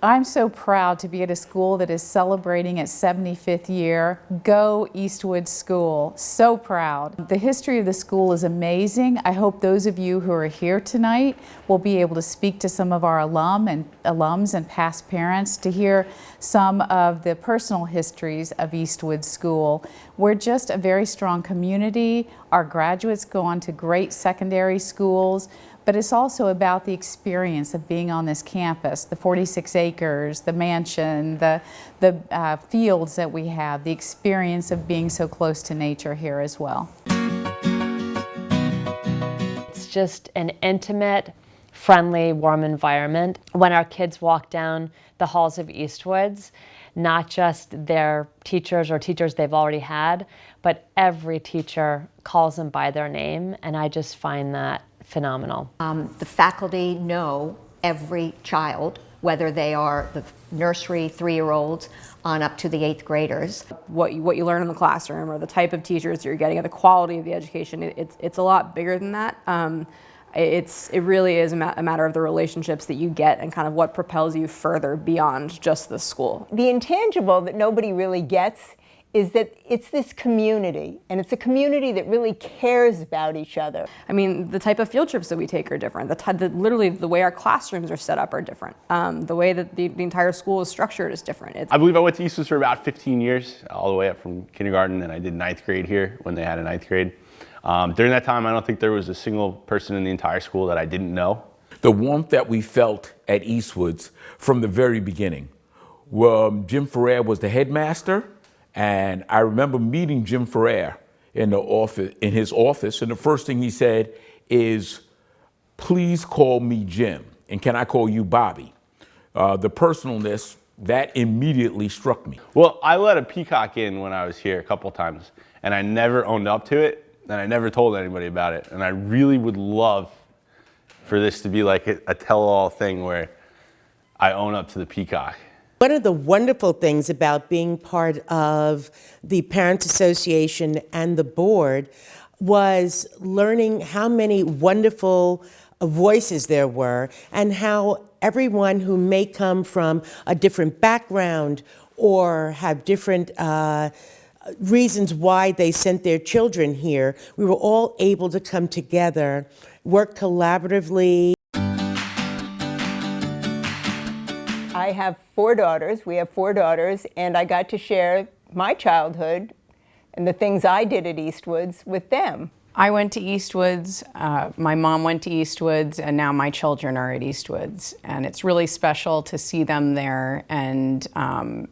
I'm so proud to be at a school that is celebrating its 75th year. Go Eastwood School. So proud. The history of the school is amazing. I hope those of you who are here tonight will be able to speak to some of our alums and past parents to hear some of the personal histories of Eastwood School. We're just a very strong community. Our graduates go on to great secondary schools. But it's also about the experience of being on this campus, the 46 acres, the mansion, the fields that we have, the experience of being so close to nature here as well. It's just an intimate, friendly, warm environment. When our kids walk down the halls of Eastwoods, not just their teachers or teachers they've already had, but every teacher calls them by their name, and I just find that phenomenal. The faculty know every child, whether they are the nursery 3-year-olds on up to the 8th graders. What you learn in the classroom or the type of teachers you're getting or the quality of the education, it's a lot bigger than that. It really is a matter of the relationships that you get and kind of what propels you further beyond just the school. The intangible that nobody really gets is that it's this community, and it's a community that really cares about each other. I mean, the type of field trips that we take are different. Literally, the way our classrooms are set up are different. The way that the entire school is structured is different. I believe I went to Eastwoods for about 15 years, all the way up from kindergarten, and I did 9th grade here when they had a 9th grade. During that time, I don't think there was a single person in the entire school that I didn't know. The warmth that we felt at Eastwoods from the very beginning. Jim Ferrer was the headmaster. And I remember meeting Jim Ferrer in his office, and the first thing he said is, "Please call me Jim, and can I call you Bobby?" The personalness, that immediately struck me. Well, I let a peacock in when I was here a couple times, and I never owned up to it, and I never told anybody about it. And I really would love for this to be like a tell-all thing where I own up to the peacock. One of the wonderful things about being part of the Parents Association and the board was learning how many wonderful voices there were and how everyone who may come from a different background or have different reasons why they sent their children here, we were all able to come together, work collaboratively. I have 4 daughters, we have 4 daughters, and I got to share my childhood and the things I did at Eastwoods with them. I went to Eastwoods, my mom went to Eastwoods, and now my children are at Eastwoods. And it's really special to see them there and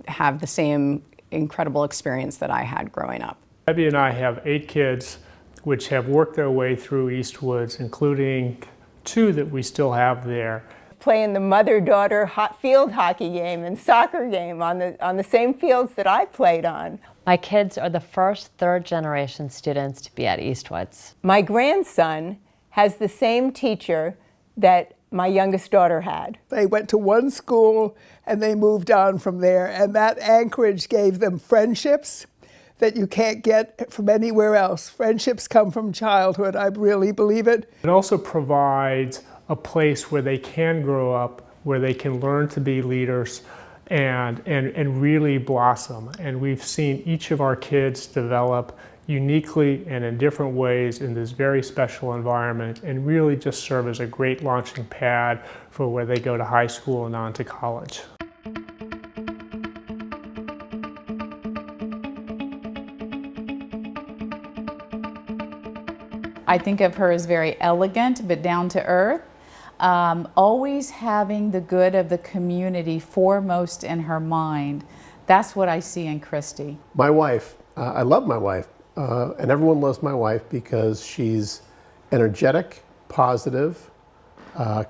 have the same incredible experience that I had growing up. Debbie and I have 8 kids which have worked their way through Eastwoods, including 2 that we still have there. Playing the mother-daughter field hockey game and soccer game on the same fields that I played on. My kids are the first 3rd-generation students to be at Eastwoods. My grandson has the same teacher that my youngest daughter had. They went to one school and they moved on from there, and that anchorage gave them friendships that you can't get from anywhere else. Friendships come from childhood, I really believe it. It also provides a place where they can grow up, where they can learn to be leaders and really blossom. And we've seen each of our kids develop uniquely and in different ways in this very special environment and really just serve as a great launching pad for where they go to high school and on to college. I think of her as very elegant but down to earth. Always having the good of the community foremost in her mind. That's what I see in Christie. My wife, I love my wife, and everyone loves my wife because she's energetic, positive,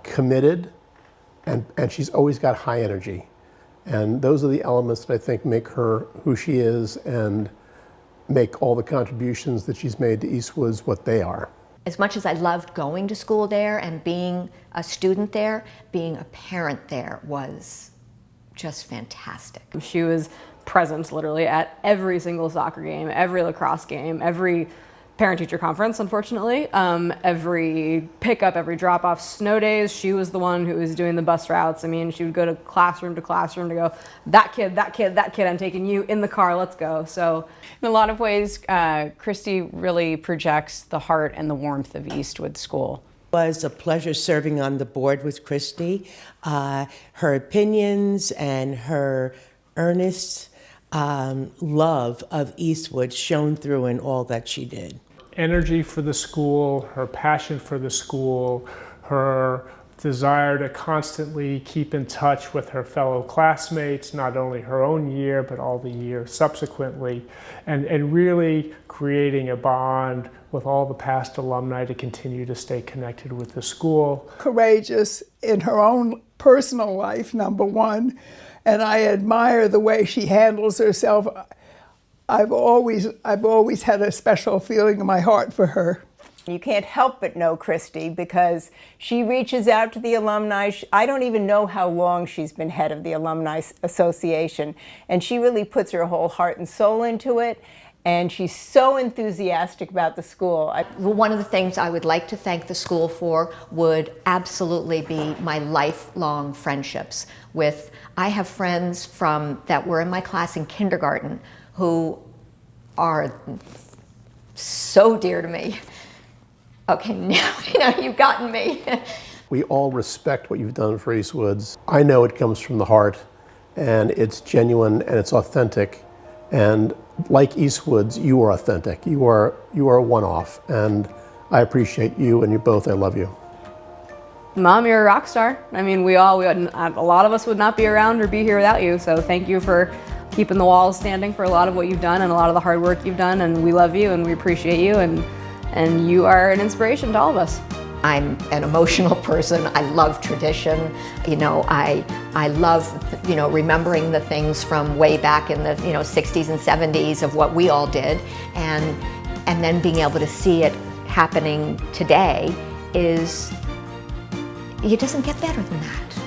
committed, and she's always got high energy. And those are the elements that I think make her who she is and make all the contributions that she's made to Eastwoods what they are. As much as I loved going to school there and being a student there, being a parent there was just fantastic. She was present literally at every single soccer game, every lacrosse game, every parent-teacher conference, unfortunately. Every pickup, every drop-off, snow days, she was the one who was doing the bus routes. I mean, she would go to classroom to go, that kid, I'm taking you in the car, let's go. So in a lot of ways, Christie really projects the heart and the warmth of Eastwood School. It was a pleasure serving on the board with Christie. Her opinions and her earnest love of Eastwood shone through in all that she did. Energy for the school, her passion for the school, her desire to constantly keep in touch with her fellow classmates, not only her own year, but all the years subsequently, and really creating a bond with all the past alumni to continue to stay connected with the school. Courageous in her own personal life, number one, and I admire the way she handles herself. I've always had a special feeling in my heart for her. You can't help but know Christie because she reaches out to the alumni. I don't even know how long she's been head of the Alumni Association, and she really puts her whole heart and soul into it, and she's so enthusiastic about the school. One of the things I would like to thank the school for would absolutely be my lifelong friendships with, I have friends that were in my class in kindergarten who are so dear to me. Okay, now you've gotten me. We all respect what you've done for Eastwoods. I know it comes from the heart, and it's genuine and it's authentic. And like Eastwoods, you are authentic. You are a one-off, and I appreciate you and you both. I love you. Mom, you're a rock star. I mean, a lot of us would not be around or be here without you. So thank you for keeping the walls standing for a lot of what you've done and a lot of the hard work you've done. And we love you and we appreciate you. And you are an inspiration to all of us. I'm an emotional person. I love tradition. You know, I love, remembering the things from way back in the, 60s and 70s of what we all did. And then being able to see it happening today it doesn't get better than that.